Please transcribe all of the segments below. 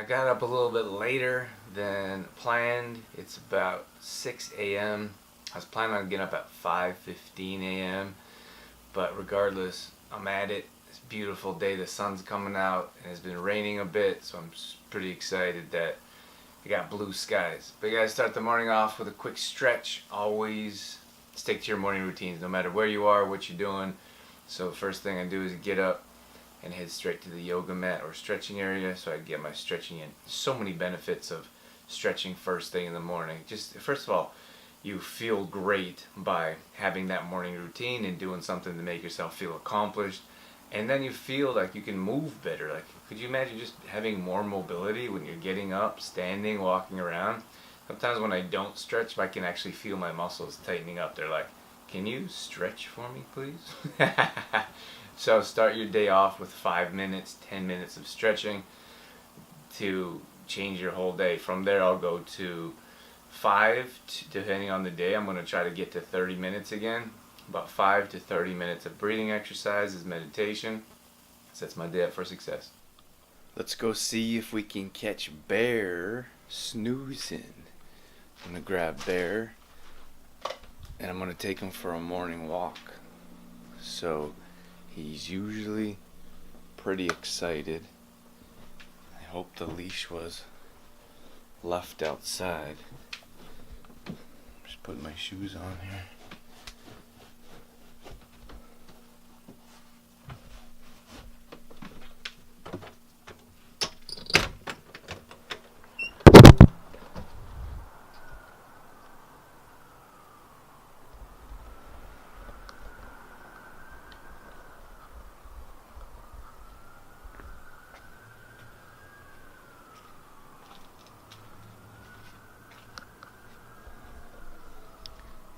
I got up a little bit later than planned. It's about 6 a.m. I was planning on getting up at 5:15 a.m. But regardless, I'm at it. It's a beautiful day. The sun's coming out and it's been raining a bit, so I'm pretty excited that I got blue skies. But you gotta start the morning off with a quick stretch. Always stick to your morning routines, no matter where you are, what you're doing. So the first thing I do is get up and head straight to the yoga mat or stretching area so I can get my stretching in. So many benefits of stretching first thing in the morning. Just first of all, you feel great by having that morning routine and doing something to make yourself feel accomplished. And then you feel like you can move better. Like, could you imagine just having more mobility when you're getting up, standing, walking around? Sometimes when I don't stretch, I can actually feel my muscles tightening up. They're like, can you stretch for me, please? So start your day off with 5 minutes, 10 minutes of stretching to change your whole day. From there, I'll go to 5, depending on the day. I'm going to try to get to 30 minutes again. About 5 to 30 minutes of breathing exercises, meditation. Sets my day up for success. Let's go see if we can catch Bear snoozing. I'm going to grab Bear and I'm going to take him for a morning walk. So he's usually pretty excited. I hope the leash was left outside. Just put my shoes on here.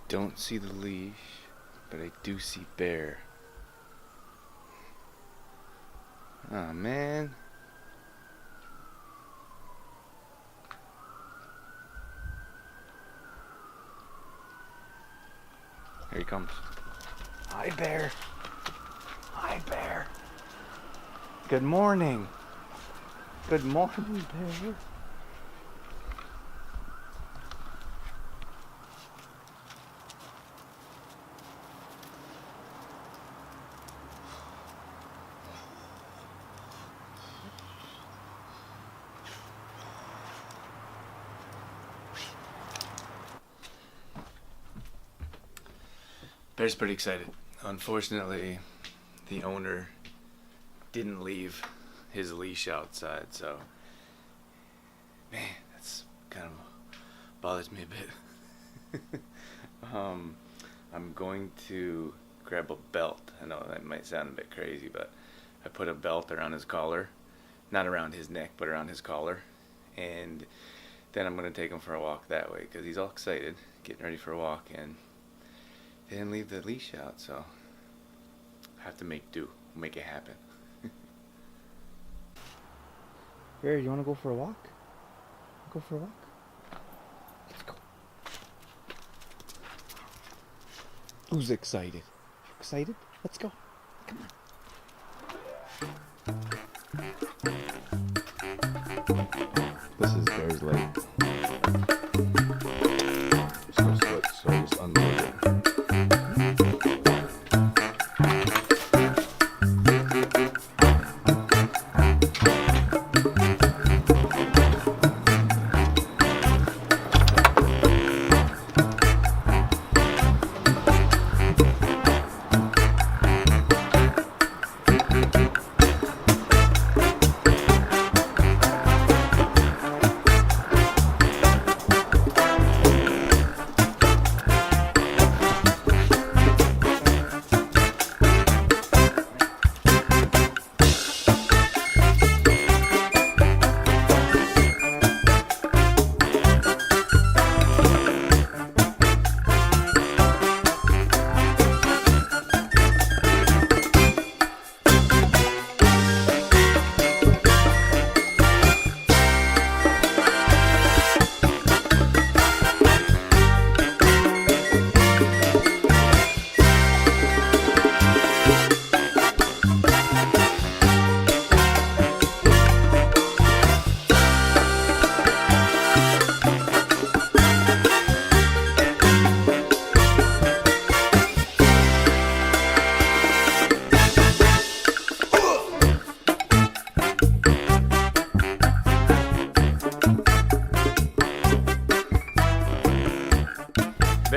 Don't see the leash, but I do see Bear. Oh man. Here he comes. Hi, Bear. Hi, Bear. Good morning. Good morning, Bear. Bear's pretty excited. Unfortunately, the owner didn't leave his leash outside, so man, that's kind of bothers me a bit. I'm going to grab a belt. I know that might sound a bit crazy, but I put a belt around his collar, not around his neck, but around his collar, and then I'm going to take him for a walk that way because he's all excited, getting ready for a walk, and they didn't leave the leash out, so I have to make do, make it happen. Bear, you want to go for a walk? Go for a walk? Let's go. Who's excited? Excited? Let's go. Come on. This is Bear's leg. So I just unload it.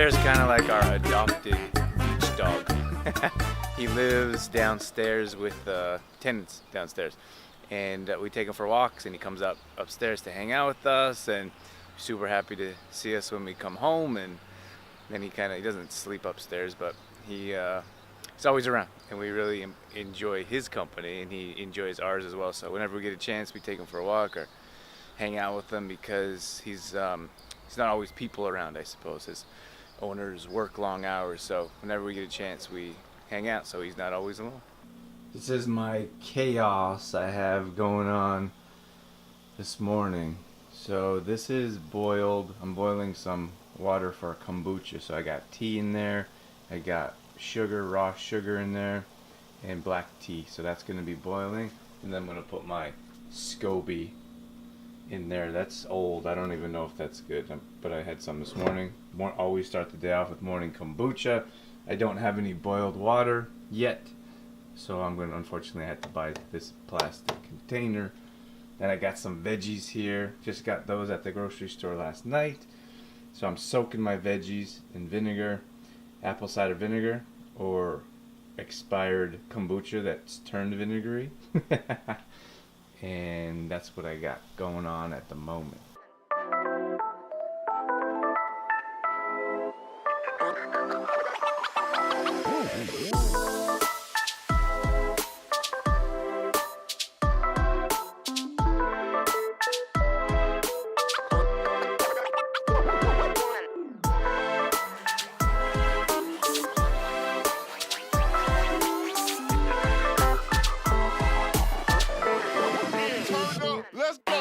Bear's kind of like our adopted beach dog. He lives downstairs with tenants downstairs, and we take him for walks, and he comes upstairs to hang out with us, and super happy to see us when we come home. And then he doesn't sleep upstairs, but he's always around, and we really enjoy his company, and he enjoys ours as well. So whenever we get a chance, we take him for a walk or hang out with him, because he's not always people around, I suppose. His owners work long hours, so whenever we get a chance, we hang out, so he's not always alone. This is my chaos I have going on this morning. So this is boiled. I'm boiling some water for kombucha. So I got tea in there, I got sugar, raw sugar in there, and black tea. So that's going to be boiling, and then I'm going to put my SCOBY in there. That's old. I don't even know if that's good, but I had some this morning. Always start the day off with morning kombucha. I don't have any boiled water yet, so I'm going to unfortunately have to buy this plastic container. Then I got some veggies here. Just got those at the grocery store last night. So I'm soaking my veggies in vinegar, apple cider vinegar, or expired kombucha that's turned vinegary. And that's what I got going on at the moment. Let's go.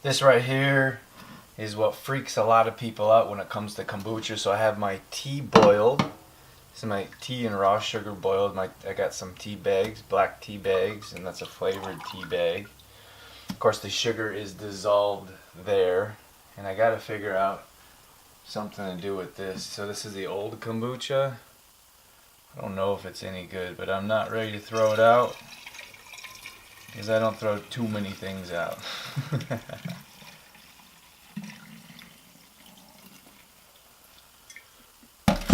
This right here is what freaks a lot of people out when it comes to kombucha. So I have my tea boiled. This is my tea and raw sugar boiled. I got some tea bags, black tea bags, and that's a flavored tea bag. Of course, the sugar is dissolved there, and I got to figure out something to do with this. So this is the old kombucha. I don't know if it's any good, but I'm not ready to throw it out, because I don't throw too many things out.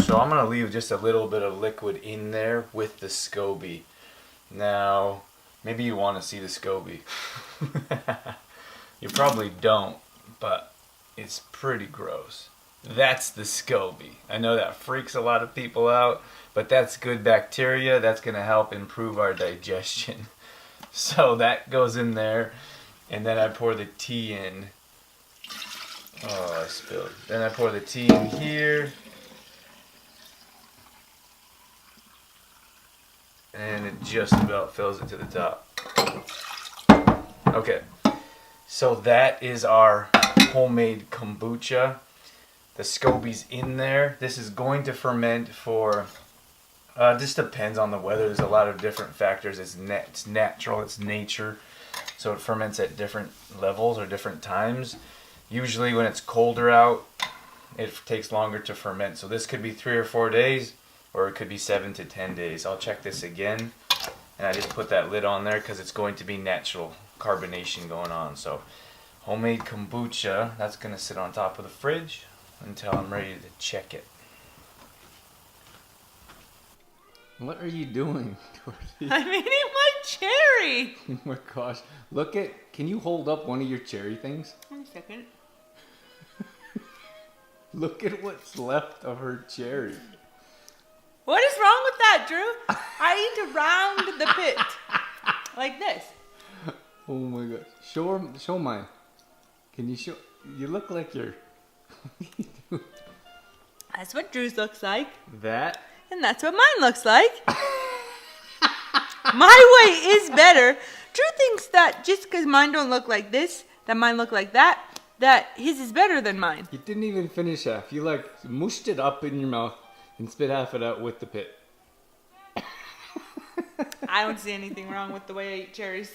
So I'm going to leave just a little bit of liquid in there with the SCOBY. Now, maybe you want to see the SCOBY. You probably don't, but it's pretty gross. That's the SCOBY. I know that freaks a lot of people out, but that's good bacteria. That's going to help improve our digestion. So that goes in there, and then I pour the tea in. Oh, I spilled. Then I pour the tea in here. And it just about fills it to the top. Okay, so that is our homemade kombucha. The SCOBY's in there. This is going to ferment for, this depends on the weather. There's a lot of different factors. It's natural, it's nature. So it ferments at different levels or different times. Usually when it's colder out, it takes longer to ferment. So this could be 3 or 4 days, or it could be 7 to 10 days. I'll check this again. And I just put that lid on there because it's going to be natural carbonation going on. So homemade kombucha, that's going to sit on top of the fridge until I'm ready to check it. What are you doing, Dorothy? I'm eating my cherry. Oh my gosh. Look at, can you hold up one of your cherry things? 1 second. Look at what's left of her cherry. What is wrong with that, Drew? I eat around the pit. Like this. Oh my gosh. Show mine. Can you show? You look like you're... That's what Drew's looks like. That? And that's what mine looks like. My way is better. Drew thinks that just because mine don't look like this, that mine look like that his is better than mine. You didn't even finish half. You like mushed it up in your mouth and spit half it out with the pit. I don't see anything wrong with the way I eat cherries.